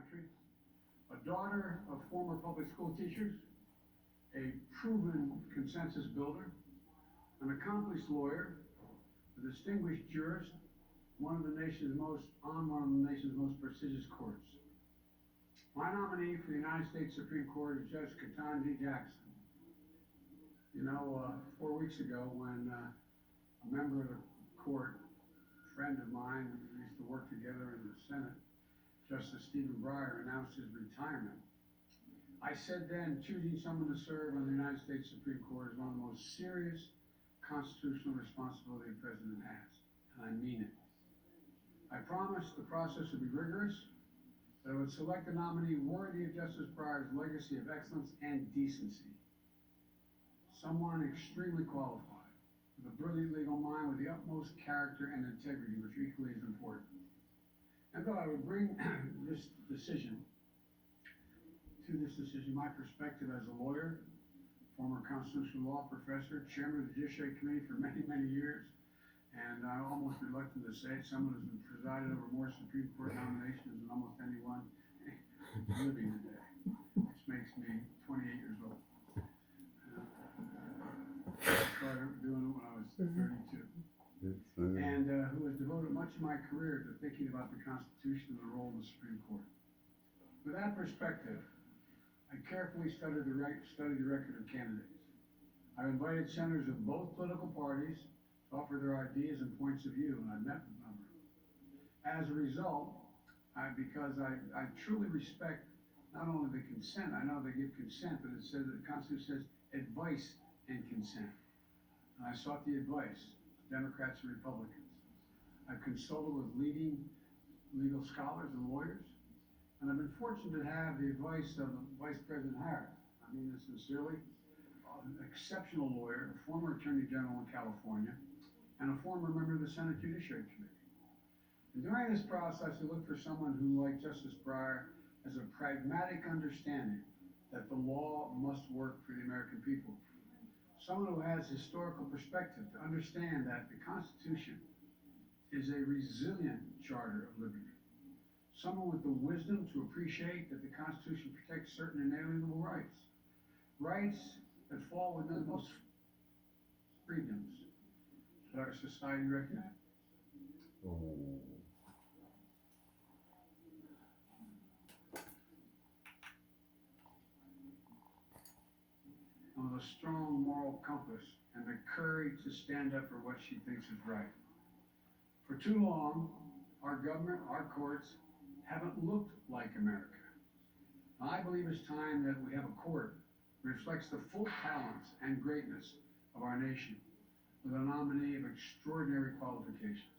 country, a daughter of former public school teachers, a proven consensus builder, an accomplished lawyer, a distinguished jurist, on one of the nation's most prestigious courts. My nominee for the United States Supreme Court is Judge Ketanji Jackson. 4 weeks ago, when a member of the court, a friend of mine, we used to work together in the Senate, Justice Stephen Breyer, announced his retirement, I said then, choosing someone to serve on the United States Supreme Court is one of the most serious constitutional responsibility a president has, and I mean it. I promised the process would be rigorous, that I would select a nominee worthy of Justice Breyer's legacy of excellence and decency. Someone extremely qualified, with a brilliant legal mind, with the utmost character and integrity, which are equally as important. And that I would bring this decision, my perspective as a lawyer, former constitutional law professor, chairman of the Judiciary Committee for many, many years, and I'm almost reluctant to say it, someone who's presided over more Supreme Court nominations than almost anyone living today, which makes me 28 years old. I started doing it when I was 32. And who has devoted much of my career to thinking about the Constitution and the role of the Supreme Court. With that perspective, I carefully studied the record of candidates. I've invited senators of both political parties to offer their ideas and points of view, and I've met with a number. As a result, because I truly respect not only the consent, I know they give consent, but it says that the Constitution says advice and consent. And I sought the advice of Democrats and Republicans. I've consulted with leading legal scholars and lawyers, and I've been fortunate to have the advice of Vice President Harris. I mean this sincerely, an exceptional lawyer, a former Attorney General in California, and a former member of the Senate Judiciary Committee. And during this process, I looked for someone who, like Justice Breyer, has a pragmatic understanding that the law must work for the American people. Someone who has historical perspective to understand that the Constitution is a resilient charter of liberty. Someone with the wisdom to appreciate that the Constitution protects certain inalienable rights. Rights that fall within the most freedoms that our society recognizes. And with a strong moral compass and the courage to stand up for what she thinks is right. For too long, our government, our courts, haven't looked like America. I believe it's time that we have a court that reflects the full talents and greatness of our nation, with a nominee of extraordinary qualifications.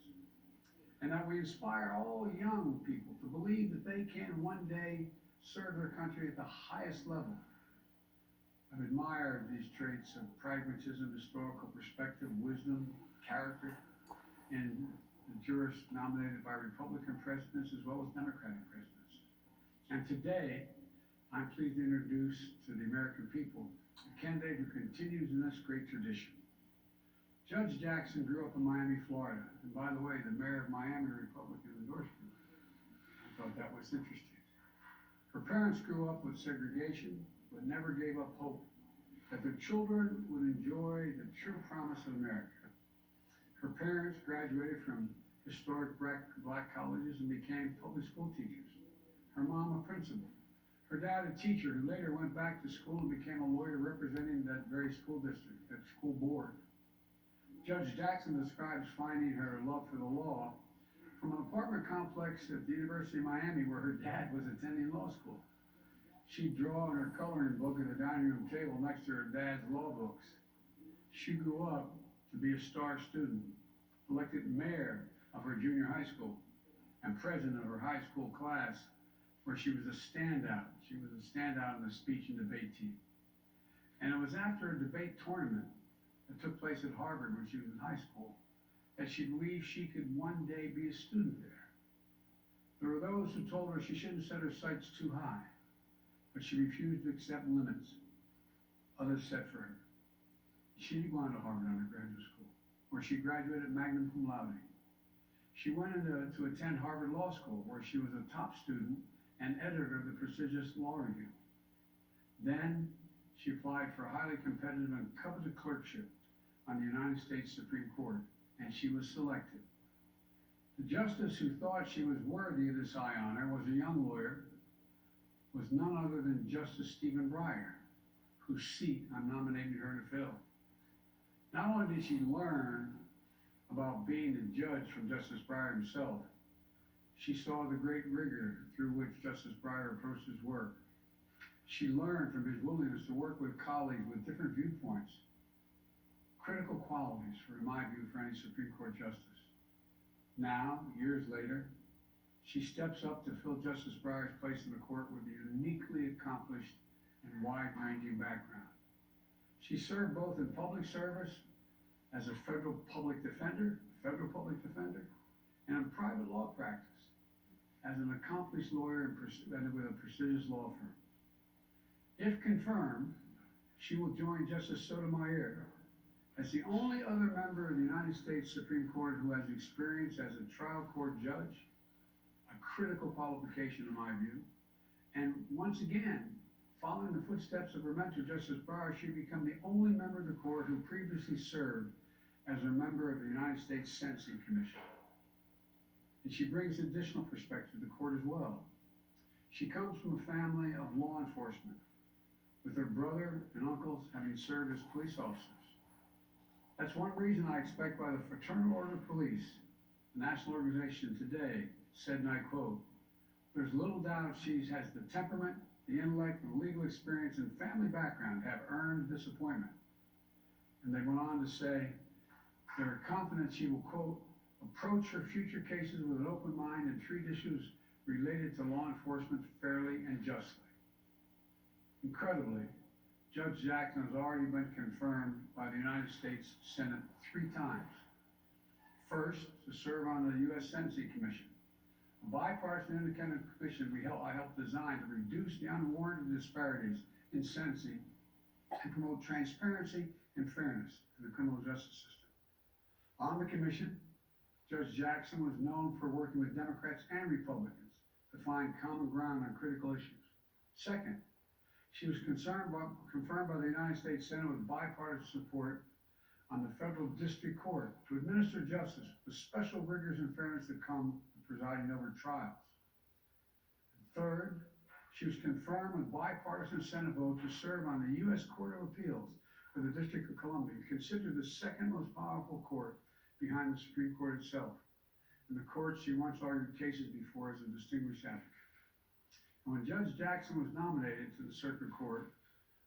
And that we inspire all young people to believe that they can one day serve their country at the highest level. I've admired these traits of pragmatism, historical perspective, wisdom, character in the jurists nominated by Republican presidents as well as Democratic presidents. And today, I'm pleased to introduce to the American people a candidate who continues in this great tradition. Judge Jackson grew up in Miami, Florida. And by the way, the mayor of Miami, Republican, endorsed her. I thought that was interesting. Her parents grew up with segregation, but never gave up hope that their children would enjoy the true promise of America. Her parents graduated from historic black colleges and became public school teachers. Her mom a principal. Her dad a teacher who later went back to school and became a lawyer representing that very school district, that school board. Judge Jackson describes finding her love for the law from an apartment complex at the University of Miami where her dad was attending law school. She'd draw in her coloring book at the dining room table next to her dad's law books. She grew up to be a star student, elected mayor of her junior high school, and president of her high school class, where she was a standout. She was a standout in the speech and debate team. And it was after a debate tournament that took place at Harvard when she was in high school that she believed she could one day be a student there. There were those who told her she shouldn't set her sights too high, but she refused to accept limits others set for her. She didn't go on to Harvard undergraduate school, where she graduated magna cum laude. She went to attend Harvard Law School, where she was a top student and editor of the prestigious Law Review. Then she applied for a highly competitive and coveted clerkship on the United States Supreme Court, and she was selected. The justice who thought she was worthy of this high honor was a young lawyer, was none other than Justice Stephen Breyer, whose seat I'm nominating her to fill. Not only did she learn about being a judge from Justice Breyer himself, she saw the great rigor through which Justice Breyer approached his work. She learned from his willingness to work with colleagues with different viewpoints, critical qualities, in my view, for any Supreme Court justice. Now, years later, she steps up to fill Justice Breyer's place in the court with a uniquely accomplished and wide-ranging background. She served both in public service as a federal public defender, and in private law practice as an accomplished lawyer and with a prestigious law firm. If confirmed, she will join Justice Sotomayor as the only other member of the United States Supreme Court who has experience as a trial court judge, a critical qualification in my view, and once again, following the footsteps of her mentor, Justice Breyer, she become the only member of the court who previously served as a member of the United States Sentencing Commission. And she brings additional perspective to the court as well. She comes from a family of law enforcement, with her brother and uncles having served as police officers. That's one reason I expect by the Fraternal Order of Police, the national organization today, said, and I quote, "There's little doubt she has the temperament, the intellect, and legal experience and family background to have earned this appointment." And they went on to say, they're confident she will, quote, "approach her future cases with an open mind and treat issues related to law enforcement fairly and justly." Incredibly, Judge Jackson has already been confirmed by the United States Senate 3 times. First, to serve on the U.S. Sentencing Commission, a bipartisan independent commission I helped design to reduce the unwarranted disparities in sentencing and promote transparency and fairness in the criminal justice system. On the commission, Judge Jackson was known for working with Democrats and Republicans to find common ground on critical issues. Second, she was confirmed by the United States Senate with bipartisan support on the federal district court to administer justice with special rigors and fairness that come with presiding over trials. And third, she was confirmed with bipartisan Senate vote to serve on the U.S. Court of Appeals for the District of Columbia, considered the second most powerful court behind the Supreme Court itself, and the court she once argued cases before as a distinguished advocate. And when Judge Jackson was nominated to the Circuit Court,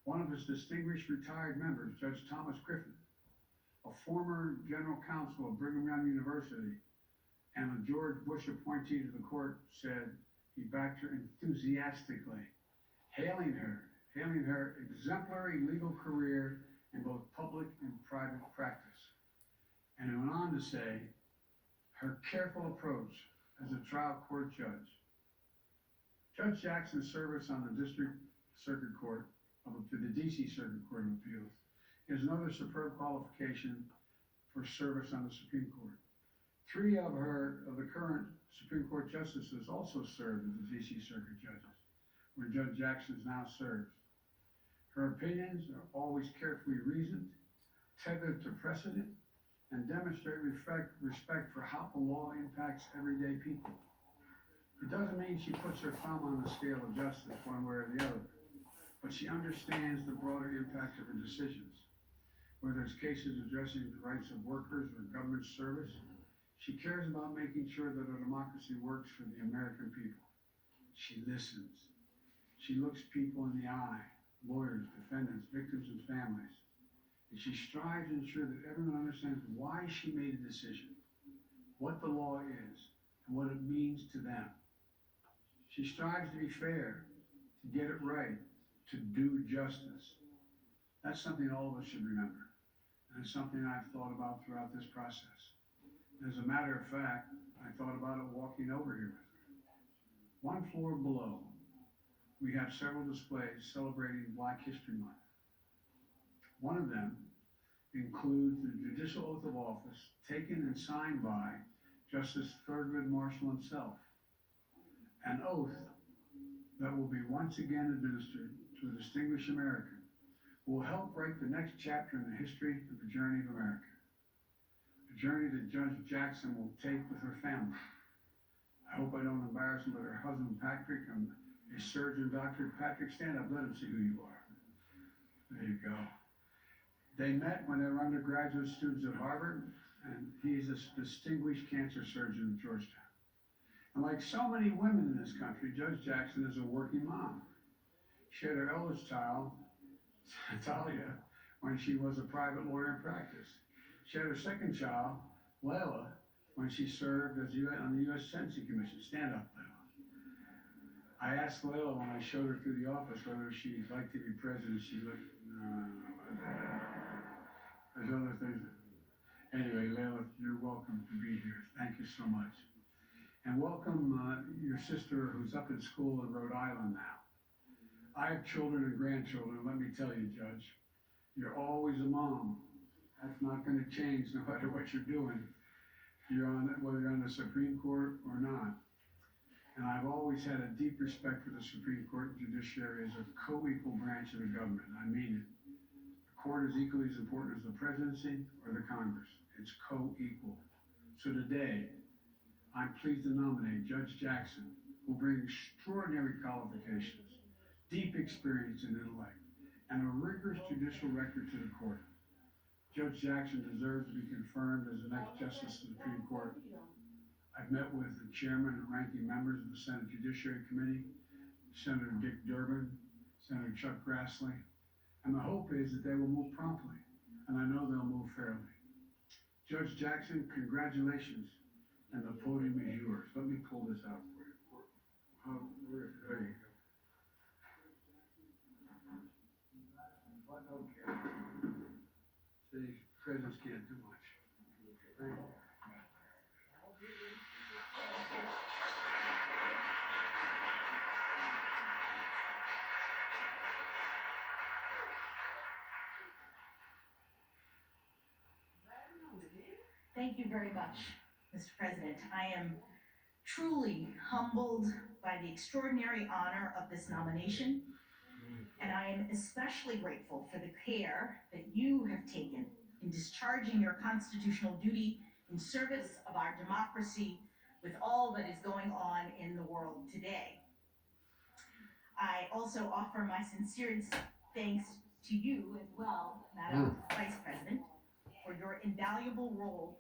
one of his distinguished retired members, Judge Thomas Griffin, a former general counsel of Brigham Young University and a George Bush appointee to the court, said he backed her enthusiastically, hailing her exemplary legal career in both public and private practice. And he went on to say, her careful approach as a trial court judge. Judge Jackson's service on the District Circuit Court, to the DC Circuit Court of Appeals, is another superb qualification for service on the Supreme Court. 3 of the current Supreme Court justices also served as the DC Circuit judges, where Judge Jackson now serves. Her opinions are always carefully reasoned, tethered to precedent, and demonstrate respect for how the law impacts everyday people. It doesn't mean she puts her thumb on the scale of justice one way or the other, but she understands the broader impact of her decisions. Whether it's cases addressing the rights of workers or government service, she cares about making sure that our democracy works for the American people. She listens. She looks people in the eye, lawyers, defendants, victims, and families. And she strives to ensure that everyone understands why she made a decision, what the law is, and what it means to them. She strives to be fair, to get it right, to do justice. That's something all of us should remember. And it's something I've thought about throughout this process. As a matter of fact, I thought about it walking over here with her. 1 floor below, we have several displays celebrating Black History Month. One of them includes the judicial oath of office taken and signed by Justice Thurgood Marshall himself, an oath that will be once again administered to a distinguished American who will help write the next chapter in the history of the journey of America. A journey that Judge Jackson will take with her family. I hope I don't embarrass him, but her husband Patrick and a surgeon, Dr. Patrick, stand up, let him see who you are. There you go. They met when they were undergraduate students at Harvard, and he's a distinguished cancer surgeon at Georgetown. And like so many women in this country, Judge Jackson is a working mom. She had her eldest child, Talia, when she was a private lawyer in practice. She had her second child, Layla, when she served as on the U.S. Sentencing Commission. Stand up, Layla. I asked Layla when I showed her through the office whether she'd like to be president. She looked, no. There's other things. Anyway, Layla, you're welcome to be here. Thank you so much. And welcome your sister who's up in school in Rhode Island now. I have children and grandchildren. Let me tell you, Judge, you're always a mom. That's not going to change no matter what you're doing. Whether you're on the Supreme Court or not. And I've always had a deep respect for the Supreme Court and judiciary as a co-equal branch of the government. I mean it. The court is equally as important as the presidency or the Congress. It's co-equal. So today, I'm pleased to nominate Judge Jackson, who will bring extraordinary qualifications, deep experience and intellect, and a rigorous judicial record to the court. Judge Jackson deserves to be confirmed as the next Justice of the Supreme Court. I've met with the chairman and ranking members of the Senate Judiciary Committee, Senator Dick Durbin, Senator Chuck Grassley, and the hope is that they will move promptly, and I know they'll move fairly. Judge Jackson, congratulations, and the podium is yours. Let me pull this out for you. There you go. Okay. See, presidents can't do much. Thank you. Thank you very much, Mr. President. I am truly humbled by the extraordinary honor of this nomination, and I am especially grateful for the care that you have taken in discharging your constitutional duty in service of our democracy with all that is going on in the world today. I also offer my sincerest thanks to you as well, Madam Vice President, for your invaluable role